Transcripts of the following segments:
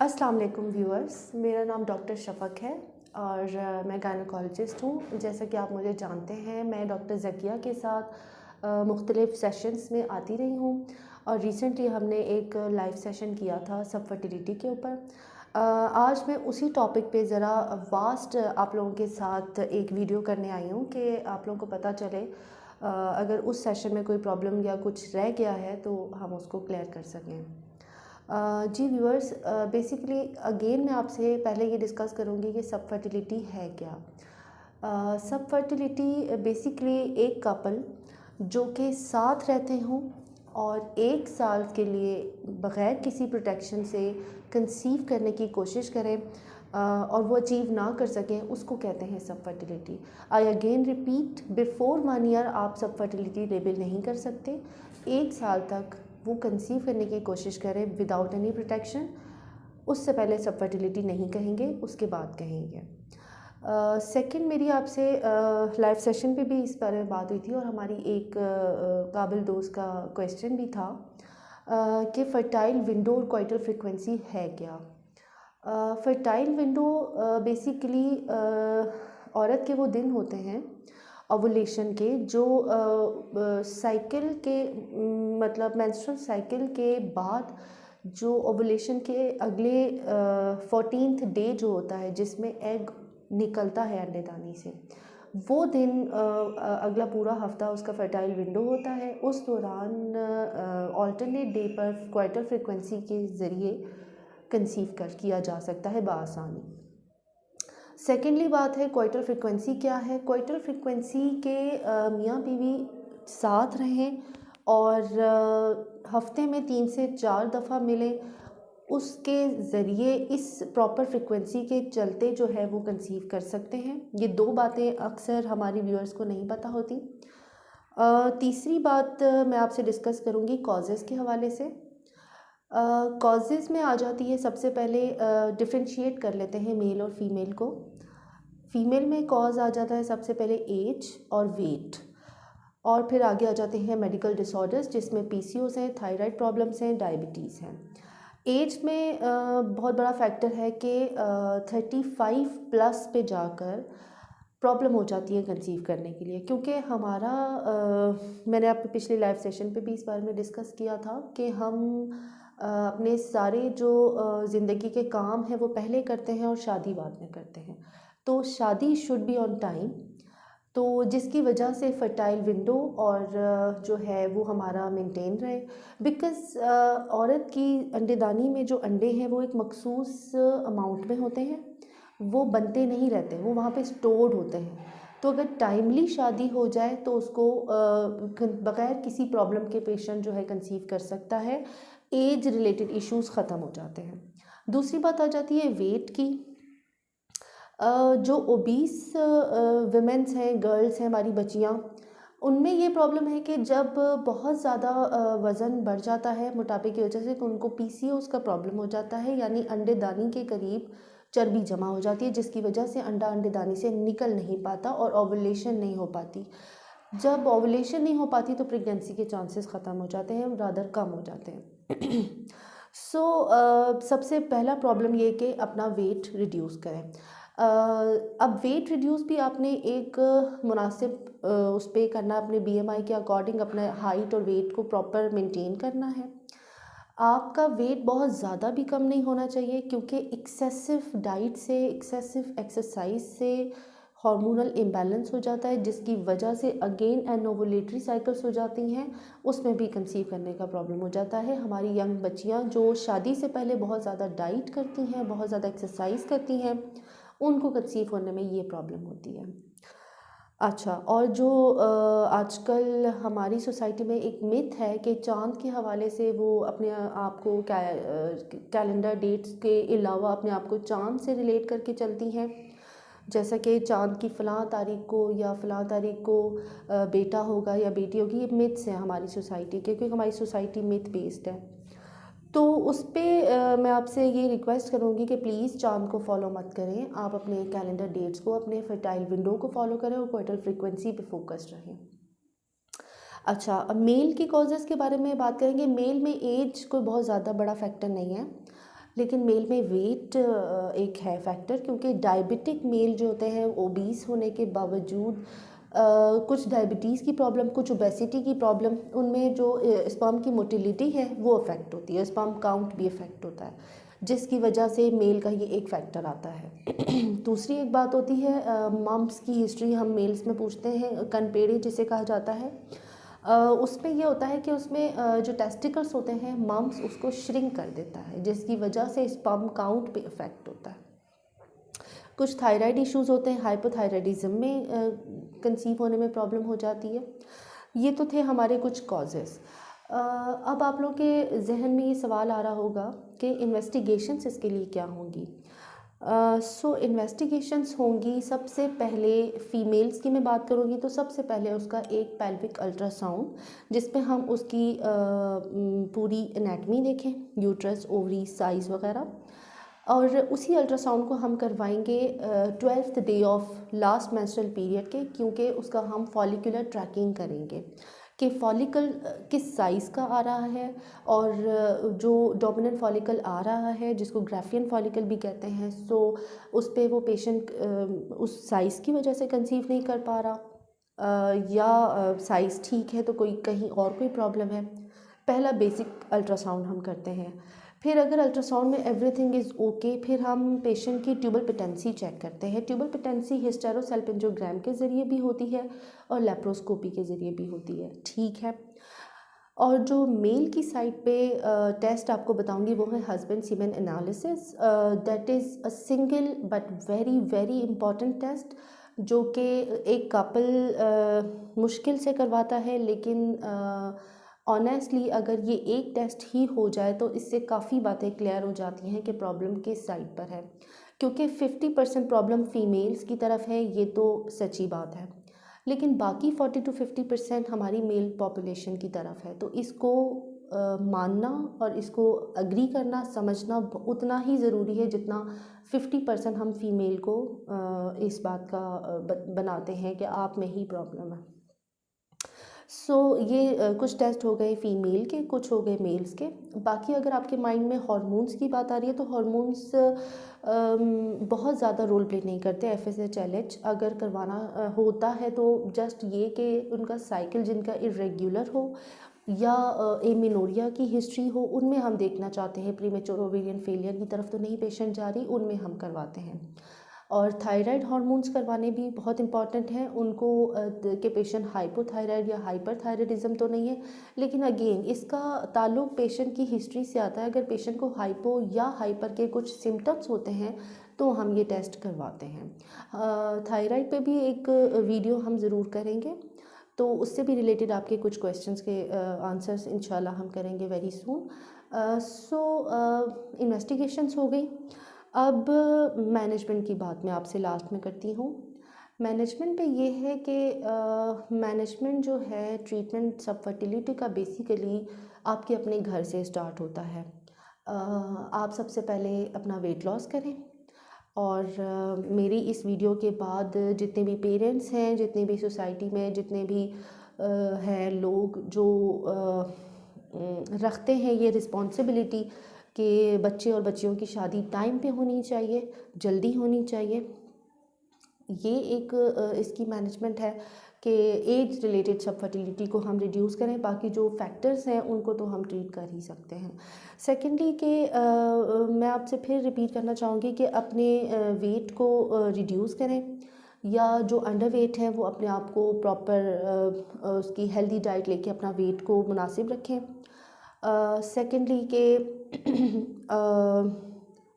अस्सलाम वालेकुम व्यूअर्स, मेरा नाम डॉक्टर शफ़क़ है और मैं गायनेकोलॉजिस्ट हूँ। जैसा कि आप मुझे जानते हैं, मैं डॉक्टर ज़किया के साथ मुख्तलिफ़ सेशंस में आती रही हूँ और रिसेंटली हमने एक लाइव सेशन किया था सब फर्टिलिटी के ऊपर। आज मैं उसी टॉपिक पे ज़रा वास्ट आप लोगों के साथ एक वीडियो करने आई हूँ कि आप लोगों को पता चले अगर उस सेशन में कोई प्रॉब्लम या कुछ रह गया है तो हम उसको क्लियर कर सकें। जी व्यूअर्स, बेसिकली अगेन मैं आपसे पहले ये डिस्कस करूँगी कि सब फर्टिलिटी है क्या। सब फर्टिलिटी बेसिकली एक कपल जो कि साथ रहते हों और 1 साल के लिए बग़ैर किसी प्रोटेक्शन से कंसीव करने की कोशिश करें और वो अचीव ना कर सकें, उसको कहते हैं सब fertility. I again repeat, before 1 year आप सब फर्टिलिटी लेबल नहीं कर सकते। 1 साल तक वो कंसीव करने की कोशिश करें विदाउट एनी प्रोटेक्शन, उससे पहले सब फर्टिलिटी नहीं कहेंगे, उसके बाद कहेंगे। सेकंड, मेरी आपसे लाइव सेशन पे भी इस बारे में बात हुई थी और हमारी एक काबिल दोस्त का क्वेश्चन भी था कि फ़र्टाइल विंडो और कोइटल फ्रीक्वेंसी है क्या। फ़र्टाइल विंडो बेसिकली औरत के वो दिन होते हैं ओवुलेशन के जो साइकिल के मतलब मेंस्ट्रुअल साइकिल के बाद जो ओवुलेशन के अगले 14th डे जो होता है जिसमें एग निकलता है अंडेदानी से, वो दिन अगला पूरा हफ्ता उसका फर्टाइल विंडो होता है। उस दौरान ऑल्टरनेट डे पर क्वार्टर फ्रीक्वेंसी के ज़रिए कंसीव किया जा सकता है बासानी। सेकेंडली बात है क्वार्टर फ्रीक्वेंसी क्या है। क्वार्टर फ्रीक्वेंसी के मियाँ बीवी साथ रहें और हफ्ते में 3 से 4 दफ़ा मिलें, उसके ज़रिए इस प्रॉपर फ्रीक्वेंसी के चलते जो है वो कंसीव कर सकते हैं। ये 2 बातें अक्सर हमारी व्यूअर्स को नहीं पता होती। तीसरी बात मैं आपसे डिस्कस करूँगी कॉजेज़ के हवाले से। कॉजेज़ में आ जाती है, सबसे पहले डिफरेंशिएट कर लेते हैं मेल और फीमेल को। फीमेल में कॉज आ जाता है सबसे पहले एज और वेट, और फिर आगे आ जाते हैं मेडिकल डिसऑर्डर्स जिसमें पीसीओस हैं, थायराइड प्रॉब्लम्स हैं, डायबिटीज़ हैं। एज में बहुत बड़ा फैक्टर है कि 35+ पे जाकर प्रॉब्लम हो जाती है कंसीव करने के लिए, क्योंकि हमारा मैंने आपके पिछले लाइव सेशन पे भी इस बारे में डिस्कस किया था कि हम अपने सारे जो ज़िंदगी के काम हैं वो पहले करते हैं और शादी बाद में करते हैं। तो शादी शुड बी ऑन टाइम, तो जिसकी वजह से फर्टाइल विंडो और जो है वो हमारा मेंटेन रहे। बिकॉज़ औरत की अंडेदानी में जो अंडे हैं वो एक मखसूस अमाउंट में होते हैं, वो बनते नहीं रहते, वो वहाँ पे स्टोर्ड होते हैं। तो अगर टाइमली शादी हो जाए तो उसको बग़ैर किसी प्रॉब्लम के पेशेंट जो है कंसीव कर सकता है। एज रिलेटेड इश्यूज़ ख़त्म हो जाते हैं। दूसरी बात आ जाती है वेट की। जो ओबीस विमेंस हैं, गर्ल्स हैं, हमारी बच्चियाँ, उनमें ये प्रॉब्लम है कि जब बहुत ज़्यादा वज़न बढ़ जाता है मोटापे की वजह से तो उनको पीसीओएस का प्रॉब्लम हो जाता है, यानी अंडेदानी के करीब चर्बी जमा हो जाती है जिसकी वजह से अंडा अंडेदानी से निकल नहीं पाता और ओवुलेशन नहीं हो पाती। जब ओवुलेशन नहीं हो पाती तो प्रेगनेंसी के चांसेस ख़त्म हो जाते हैं, रादर कम हो जाते हैं। सबसे पहला प्रॉब्लम ये कि अपना वेट रिड्यूस करें। अब वेट रिड्यूस भी आपने एक मुनासिब उस पे करना, अपने बीएमआई के अकॉर्डिंग अपना हाइट और वेट को प्रॉपर मेंटेन करना है। आपका वेट बहुत ज़्यादा भी कम नहीं होना चाहिए, क्योंकि एक्सेसिव डाइट से, एक्सेसिव एक्सरसाइज से हार्मोनल इम्बैलेंस हो जाता है जिसकी वजह से अगेन एनोवुलेटरी साइकिल्स हो जाती हैं, उसमें भी कंसीव करने का प्रॉब्लम हो जाता है। हमारी यंग बच्चियां जो शादी से पहले बहुत ज़्यादा डाइट करती हैं, बहुत ज़्यादा एक्सरसाइज करती हैं, उनको कंसीव होने में ये प्रॉब्लम होती है। अच्छा, और जो आजकल हमारी सोसाइटी में एक मिथ है कि चाँद के हवाले से वो अपने आप को कैलेंडर डेट्स के अलावा अपने आप को चाँद से रिलेट करके चलती हैं, जैसा कि चाँद की फ़लाँ तारीख को या फ़लाँ तारीख को बेटा होगा या बेटी होगी। ये मिथ्स हैं हमारी सोसाइटी के, क्योंकि हमारी सोसाइटी मिथ बेस्ड है। तो उस पे मैं आपसे ये रिक्वेस्ट करूँगी कि प्लीज़ चाँद को फॉलो मत करें, आप अपने कैलेंडर डेट्स को, अपने फर्टाइल विंडो को फॉलो करें और क्वार्टर फ्रीक्वेंसी पे फोकस्ड रहें। अच्छा, अब मेल की कॉजेज़ के बारे में बात करेंगे। मेल में एज कोई बहुत ज़्यादा बड़ा फैक्टर नहीं है। लेकिन मेल में वेट एक है फैक्टर, क्योंकि डायबिटिक मेल जो होते हैं ओबीस होने के बावजूद कुछ डायबिटीज़ की प्रॉब्लम, कुछ ओबेसिटी की प्रॉब्लम, उनमें जो स्पर्म की मोटिलिटी है वो अफेक्ट होती है, स्पर्म काउंट भी अफेक्ट होता है, जिसकी वजह से मेल का ये एक फैक्टर आता है। दूसरी एक बात होती है मम्स की हिस्ट्री, हम मेल्स में पूछते हैं, कनपेड़ी जिसे कहा जाता है। उसमें ये होता है कि उसमें जो टेस्टिकल्स होते हैं मम्स उसको श्रिंक कर देता है, जिसकी वजह से स्पर्म काउंट पे इफ़ेक्ट होता है। कुछ थायराइड इश्यूज़ होते हैं, हाइपोथायराइडिज्म में कंसीव होने में प्रॉब्लम हो जाती है। ये तो थे हमारे कुछ कॉजेज़। अब आप लोग के जहन में ये सवाल आ रहा होगा कि इन्वेस्टिगेशंस इसके लिए क्या होंगी। सो इन्वेस्टिगेशंस होंगी, सबसे पहले फ़ीमेल्स की मैं बात करूँगी तो सबसे पहले उसका एक पेल्विक अल्ट्रासाउंड, जिसमें हम उसकी पूरी एनाटमी देखें, यूट्रस, ओवरी, साइज़ वगैरह। और उसी अल्ट्रासाउंड को हम करवाएंगे 12th day of last menstrual period के, क्योंकि उसका हम फॉलिकुलर ट्रैकिंग करेंगे कि फॉलिकल किस साइज़ का आ रहा है, और जो डोमिनेंट फॉलिकल आ रहा है जिसको ग्राफियन फॉलिकल भी कहते हैं, सो उस पे वो पेशेंट उस साइज़ की वजह से कंसीव नहीं कर पा रहा, या साइज़ ठीक है तो कोई कहीं और कोई प्रॉब्लम है। पहला बेसिक अल्ट्रासाउंड हम करते हैं। फिर अगर अल्ट्रासाउंड में एवरीथिंग इज़ ओके, फिर हम पेशेंट की ट्यूबल पेटेंसी चेक करते हैं। ट्यूबल पेटेंसी हिस्टेरोसल्पिंजोग्राम के ज़रिए भी होती है और लेप्रोस्कोपी के ज़रिए भी होती है, ठीक है। और जो मेल की साइड पे टेस्ट आपको बताऊंगी वो है husband semen analysis. That is a single but very very important test, जो कि एक कपल मुश्किल से करवाता है, लेकिन ऑनेस्टली अगर ये एक टेस्ट ही हो जाए तो इससे काफ़ी बातें क्लियर हो जाती हैं कि प्रॉब्लम किस साइड पर है। क्योंकि 50% प्रॉब्लम फीमेल्स की तरफ है, ये तो सच्ची बात है, लेकिन बाकी 40 to 50% हमारी मेल पॉपुलेशन की तरफ है। तो इसको मानना और इसको अग्री करना, समझना उतना ही ज़रूरी है जितना 50% हम फीमेल को इस बात का बनाते हैं कि आप में ही प्रॉब्लम है। सो ये कुछ टेस्ट हो गए फ़ीमेल के, कुछ हो गए मेल्स के। बाकी अगर आपके माइंड में हार्मोन्स की बात आ रही है तो हार्मोन्स बहुत ज़्यादा रोल प्ले नहीं करते। एफएसएच एलएच अगर करवाना होता है तो जस्ट ये कि उनका साइकिल जिनका इरेगुलर हो या एमिनोरिया की हिस्ट्री हो, उनमें हम देखना चाहते हैं। प्रीमेच्योर ओवेरियन फेलियर की तरफ तो नहीं पेशेंट जा रही, उनमें हम करवाते हैं। और थायराइड हार्मोन्स करवाने भी बहुत इंपॉर्टेंट हैं उनको, के पेशेंट हाइपोथायराइड या हाइपरथायराइडिज्म तो नहीं है, लेकिन अगेन इसका ताल्लुक पेशेंट की हिस्ट्री से आता है। अगर पेशेंट को हाइपो या हाइपर के कुछ सिम्टम्स होते हैं तो हम ये टेस्ट करवाते हैं। थायराइड पे भी एक वीडियो हम ज़रूर करेंगे, तो उससे भी रिलेटेड आपके कुछ क्वेश्चंस के आंसर्स इंशाल्लाह हम करेंगे वेरी सून। सो इन्वेस्टिगेशंस हो गई। अब मैनेजमेंट की बात मैं आपसे लास्ट में करती हूँ। मैनेजमेंट पे ये है कि मैनेजमेंट जो है ट्रीटमेंट सब फर्टिलिटी का बेसिकली आपके अपने घर से स्टार्ट होता है। आप सबसे पहले अपना वेट लॉस करें, और मेरी इस वीडियो के बाद जितने भी पेरेंट्स हैं, जितने भी सोसाइटी में जितने भी हैं लोग जो रखते हैं ये रिस्पॉन्सिबिलिटी कि बच्चे और बच्चियों की शादी टाइम पे होनी चाहिए, जल्दी होनी चाहिए, ये एक इसकी मैनेजमेंट है कि एज रिलेटेड सब फर्टिलिटी को हम रिड्यूस करें। बाकी जो फैक्टर्स हैं उनको तो हम ट्रीट कर ही सकते हैं। सेकेंडली कि मैं आपसे फिर रिपीट करना चाहूँगी कि अपने वेट को रिड्यूस करें, या जो अंडर वेट है वो अपने आप को प्रॉपर उसकी हेल्दी डाइट लेके अपना वेट को मुनासिब रखें। सेकेंडली कि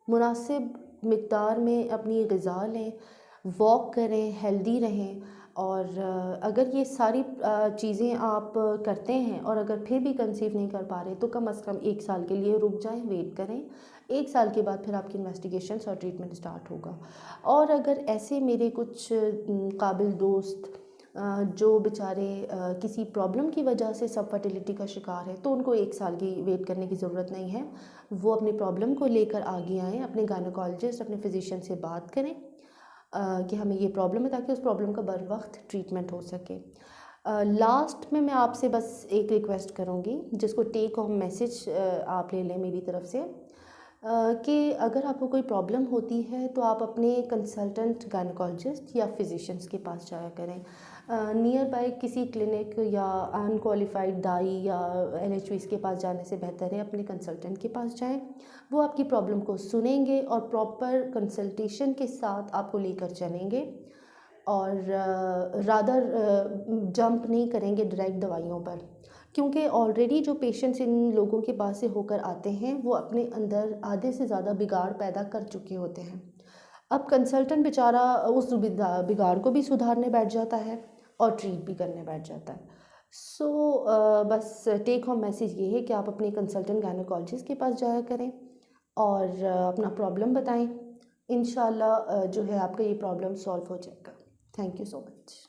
मुनासिब मिक़दार में अपनी ग़िज़ा लें, वॉक करें, हेल्दी रहें। और अगर ये सारी चीज़ें आप करते हैं और अगर फिर भी कंसीव नहीं कर पा रहे तो कम से कम 1 साल के लिए रुक जाएं, वेट करें। 1 साल के बाद फिर आपकी इन्वेस्टिगेशंस और ट्रीटमेंट स्टार्ट होगा। और अगर ऐसे मेरे कुछ काबिल दोस्त जो बेचारे किसी प्रॉब्लम की वजह से सब फर्टिलिटी का शिकार है, तो उनको 1 साल की वेट करने की ज़रूरत नहीं है। वो अपनी प्रॉब्लम को लेकर आगे आएँ, अपने गायनेकोलॉजिस्ट, अपने फिजिशियन से बात करें कि हमें ये प्रॉब्लम है, ताकि उस प्रॉब्लम का बर वक्त ट्रीटमेंट हो सके। लास्ट में मैं आपसे बस एक रिक्वेस्ट करूँगी, जिसको टेक होम मैसेज आप ले लें मेरी तरफ से, कि अगर आपको कोई प्रॉब्लम होती है तो आप अपने कंसल्टेंट गायनेकोलॉजिस्ट या फिजिशियंस के पास जाया करें। नियर बाय किसी क्लिनिक या अनक्वालिफाइड दाई या एलएचवीज़ के पास जाने से बेहतर है अपने कंसल्टेंट के पास जाएं। वो आपकी प्रॉब्लम को सुनेंगे और प्रॉपर कंसल्टेशन के साथ आपको लेकर चलेंगे और रादर जंप नहीं करेंगे डायरेक्ट दवाइयों पर, क्योंकि ऑलरेडी जो पेशेंट्स इन लोगों के पास से होकर आते हैं वो अपने अंदर आधे से ज़्यादा बिगाड़ पैदा कर चुके होते हैं। अब कंसल्टेंट बेचारा उस बिगाड़ को भी सुधारने बैठ जाता है और ट्रीट भी करने बैठ जाता है। सो बस टेक होम मैसेज ये है कि आप अपने कंसल्टेंट गायनेकोलॉजिस्ट के पास जाया करें और अपना प्रॉब्लम बताएं। इंशाल्लाह जो है आपका ये प्रॉब्लम सॉल्व हो जाएगा। Thank you so much.